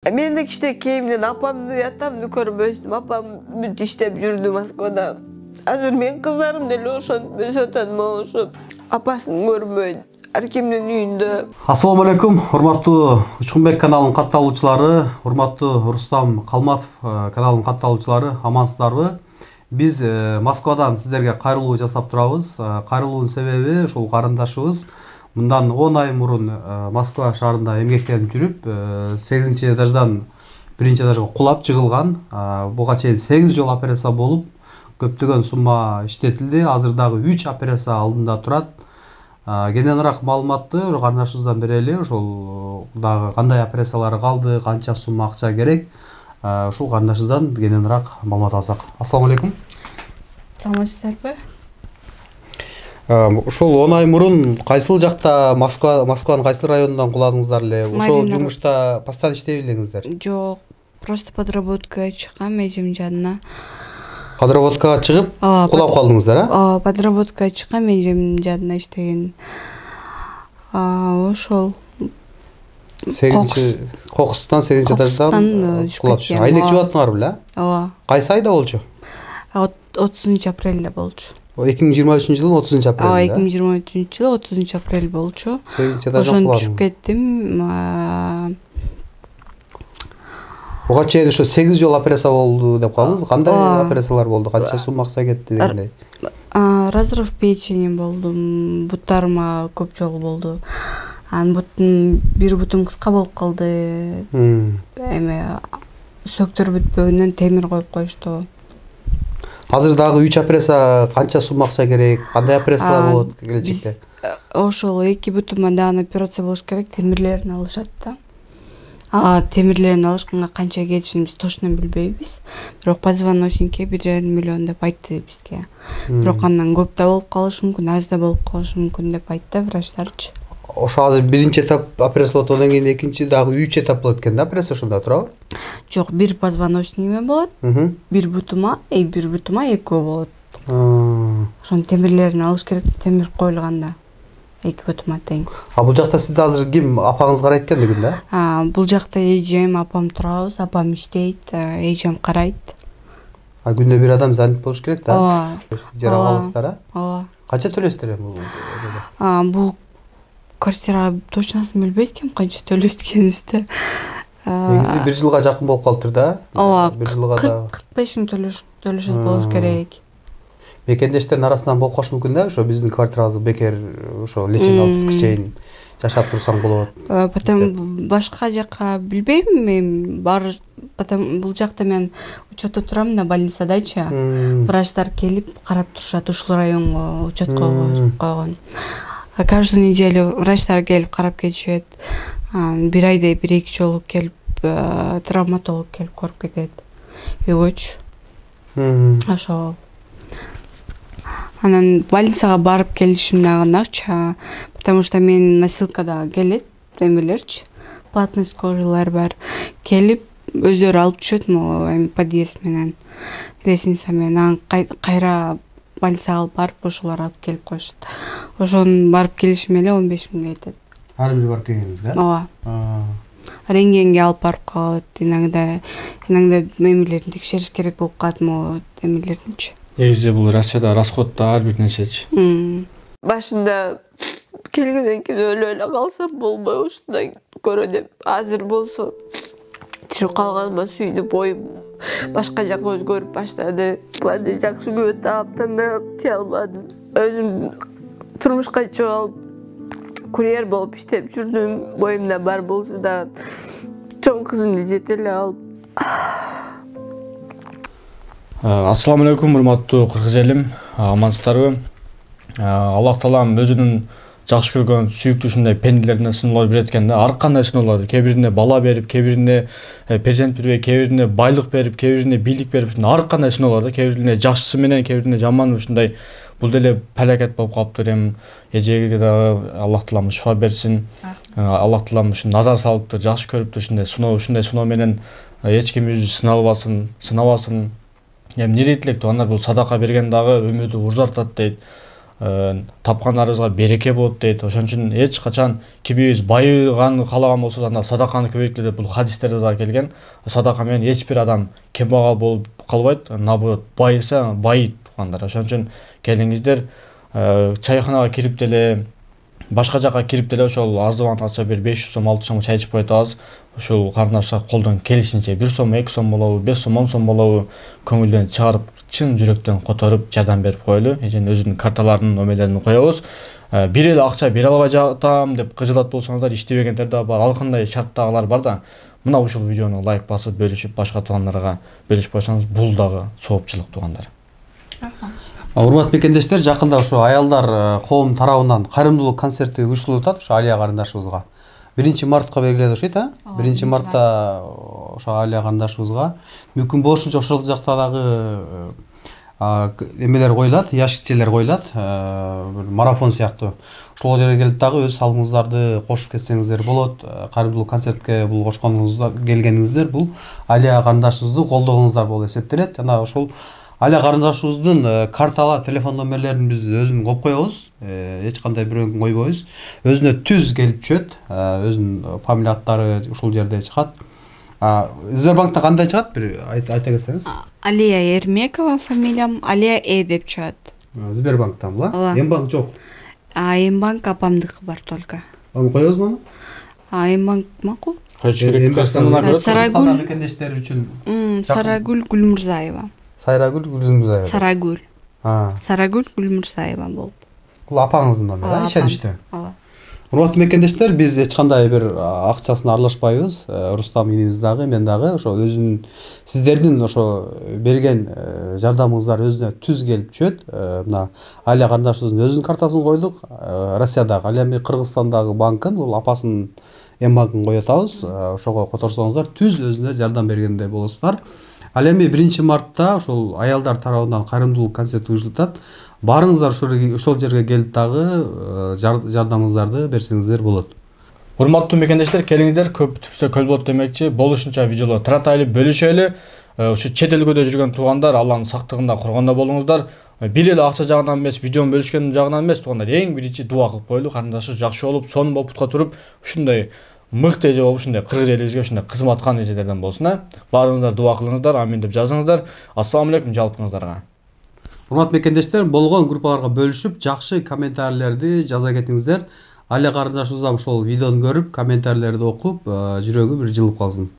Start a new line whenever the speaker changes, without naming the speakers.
Мен de kiştekeyimden apamды, atamды көрүп өстүм. Apam бүт иштеп жүрдү Москвада. Азыр мен кыздарым деле ошентип өсүп атат, ошо апасын көрбөйт. Ар кимдин үйүндө.
Ассаламу алейкум, урматтуу Учкунбек каналынын катталуучулары, урматтуу Рустам Калматов каналынын катталуучулары, амансыздарбы? Биз Москвадан сиздерге кайрылуу жасап турабыз. Кайрылуунун себеби ушул карындашыбыз мындан 10 ай мурун Москва шаарында эмгектенип жүрүп, 8 этаждан 1 этажга кулап жыгылган. Буга чейин 8 жолу операция болуп, көптөгөн сумма иштетилди. Азыр дагы 3 операция алдында турат. Кененирээк маалыматты карындашыбыздан берели. Ошол дагы кандай операциялары калды, канча сумма акча керек. Ушул карындашыбыздан кененирээк маалымат алсак. Ассаламу алейкум.
Саламатсыздарбы?
Ушул 10 ай мурун кайсыл жакта Москванын кайсыл районунан куладыңыздар эле? Ошол жумушта постоянно иштей элеңиздер?
Жок, просто подработкага чыккам эжемдин жанына.
Подработкага чыгып, кулап калдыңыздар, а?
Подработкага чыккам эжемдин жанына иштеген. Ошол
8-кокустан 8 этаждан кулап чыгып. Айнек жууп аттыңар беле?
Ооба.
Кайсы айда болчу?
30 апрелде болчу.
2023 жылдын 30 апрелде.
2023 жылы 30 апрель болчу.
8 этаждан
ошону түшүп кеттим.
Буга чейин ошо 8 жолу операция болду деп калдыңыз. Кандай операциялар болду? Канча сумма акча кетти дегендей?
Разрыв печени болду. Буттарыма көп жолу болду. Анын бир бутум кыска болуп калды. Эме сөктөр бүтпөгөндөн темир коюп коюшту.
Азыр дагы 3 операция канча сумма акча керек? Кандай операциялар болот келечекте?
Ошол 2 бутумга дагы операция болуш керек, темирлерин алышат да. Темирлерин алышканга канча кетишин биз точно билбейбиз. Бирок позвоночникке 1,5 миллион деп айтты бизге. Бирок андан көп да болуп калышы мүмкүн, аз да болуп калышы мүмкүн деп айтты врачтарчы.
Ошо азыр биринчи этап операция болот, андан кийин экинчи дагы 3 этап болот экен да операция ошондо турабы?
Жок, бир позвоночнигиме болот. Бир бутума экөө болот. Ошонун темирлерин алыш керек, темир коюлганда 2 бутума тең.
Бул жакта сизди азыр ким, апаңыз карайт экен да?
Бул жакта эжем, апам турабыз, апам иштейт, эжем карайт.
Күндө бир адам занят болуш керек да? Жер алабыздар, а?
Ооба.
Канча төлөйсүздөр бул?
Бул квартира точносын билбейт экенмин, канча төлөйт экенибизди.
Негизи 1 жылга жакын болуп калыптыр да?
Ооба,
1 жылга да
45 миң төлөшөт болуш керек.
Мекендештердин арасынан болуп калышы мүмкүн да? Ошо биздин квартирабызды бекер ошо лечение алып түшкөчейин жашап турсаң болот.
Потом башка жакка билбейм мен, потом бул жакта мен учетто турам да, больницадачы. Врачтар келип карап турушат, ушул районго учетко койгон. Каждую неделю врачтар келип карап кетишет. Бир айда 1-2 жолу келип травматолог келип көрүп кетет. Үйгөчү. Ошо. Анан больницага барып келишим дагы акча, потому что мен носилкада келет эмелерчи, платный скорыйлар бар. Келип өздөрү алып түшөт эми подъезд менен, лестница менен, кайра больницага алып барып ошолор алып келип коюшат. Ошону барып келишим эле 15 миңге кетет.
Ар бир барып келгениңизге?
Ооба. Рентгенге алып барып калат, иногда эмелерин текшериш керек болуп калат, эмелеринчи.
Негизи бул Россияда расход да ар бир нерсечи.
Башында келгенден кийин өлө калсам болбой, ушундай көрө деп. Азыр болсо тирүү калганыма сүйүнүп, оюм башка жака өзгөрүп баштады. Мындай жакшы күбө таап тандап тие алмадым. Өзүм турмушка чыгып алып, курьер болуп иштеп жүрдүм. Боюмда бар болсо да чоң кызымды жете эле алып.
Ассаламу алейкум, урматтуу кыргыз элим, амансыздарбы? Аллах таалам өзүнүн жакшы көргөн сүйүктүү ушундай пенделерине сыноолор берет экен да. Ар кандай сыноолор, кээ бирине бала берип, кээ бирине перзент бербей, кээ бирине байлык берип, кээ бирине бийлик берип, ар кандай сыноолор да. Кээ бирине жакшысы менен, кээ бирине жаман ушундай. Бул деле палакет болуп калыптыр. Эми эжеге дагы Аллах таалам шифа берсин. Аллах таалам ушун назар салыптыр, жакшы көрүптүр ушундай сыноо менен эч кимибизди сынабасын. Эми ниет элек тугандар, бул садака берген дагы өмүрдү урзартат дейт. тапкандарыбызга береке болот дейт. Ошон үчүн эч качан кимибиз байыган каалаган болсо анда садаканы көбөйткүлө деп бул хадистерде да келген. Садака менен эч бир адам кембагал болуп калбайт, наоборот байыса байыйт туугандар. Ошон үчүн келиңиздер, чайханага кирип деле, башка жака кирип деле ошол аздыбан атса бир 500 сом 600 сом чай ичип кое атабыз. Ушул карындашка колдон келишинче 1 сом 2 сом болобу, 5 сом 10 сом болобу көңүлдөн чыгарып, чын жүрөктөн которуп жардам берип коелу. Эжен өзүнүн карталарын, номерлерин коебуз. Бир эле акча бере албай жатам деп кыжылат болсоңуздар, иштебегендер да бар, ал кандай шарттагылар бар да. Мына ушул видеону лайк басып, бөлүшүп, башка туугандарга бөлүшүп койсоңуз, бул дагы соопчулук туугандар.
Урматтуу мекендештер, жакында ошо аялдар коом тарабынан кайрымдуулук концерти уюштурулуп атат ошо Алия карындашыбызга. 1 мартка белгилedi ошойт, 1 мартта ошо Алия карындашыбызга мүмкүн болушунча ошол жакта дагы эмелер коюлат, ящикчелер коюлат, бир марафон сыяктуу. Ошол жерге келип дагы өз салымыңыздарды кошуп кетсеңиздер болот. Кайрымдуулук концертке бул кошконуңузда келгениңиздер бул Алия карындашыбызды колдогонуңуздар болуп эсептелет. Жана ошол Алия карындашыбыздын картала телефон номерлерин биз өзүн коюп коебуз. Эч кандай бирөөнүн койбойбуз. Өзүнө түз келип түшөт. Өзүнүн фамилия аттары ушул жерде чыгат. Сбербанкта кандай чыгат? Бир айта кетсеңиз.
Алия Ермекова фамилиям, Алия деп чыгат.
Сбербанктанбы? Эмбанк жок.
Эмбанк апамдыкы бар только.
Аны коебузбу?
Эмбанк макул.
Сарайгүл мекендештери үчүн.
Сарайгүл Гүлмурзаева.
Сайрагүл Гүлмурзаева.
Сарайгүл. Сарайгүл Гүлмурзаева болуп.
Бул апаңыздын номери, ишеничтүү.
Ооба.
Урматтуу мекендештер, биз эч кандай бир акчасын аралашпайбыз. Рустам инибиз дагы, мен дагы ошо өзүнүн сиздердин ошо берген жардамыңыздар өзүнө түз келип түшөт. Мына Алия карындашыбыздын өзүнүн картасын койдук. Россиядагы, ал эми Кыргызстандагы банкын, бул апасынын Эмбанкын коюп атабыз. Ошого которсоңуздар түз өзүнө жардам бергендей болосуздар. Ал эми 1 мартта ошол аялдар тарабынан кайрымдуулук концерти уюштурулуп атат. Барыңыздар ошол жерге келип дагы жардамыңыздарды берсеңиздер болот.
Урматтуу мекендештер, келиңиздер, көп түпсө көл болот демекчи. Болушунча видеолор таратайлы, бөлүшөлү. Ушу чет элгөдө жүргөн туугандар, Алланын сактыгында курганда болуңуздар. Бир эле акча жагынан эмес, видеону бөлүшкөн жагынан эмес, туугандар, эң биринчи дуа кылып коелу, карындашы жакшы болуп, сонун болуп путка туруп, ушундай мыкты эже болуп, ушундай кыргыз элибизге ушундай кызмат кылган эжелерден болсун. Баарыңыздар дуа кылыңыздар, амин деп жазыңыздар. Ассаламу алейкум жалпыңыздарга.
Урматтуу мекендештер, болгон группаларга бөлүшүп, жакшы комментарийлерди жаза кетиңиздер. Алия карындашыбыз ошол видеону көрүп, комментарийлерди окуп, жүрөгү бир жылып калсын.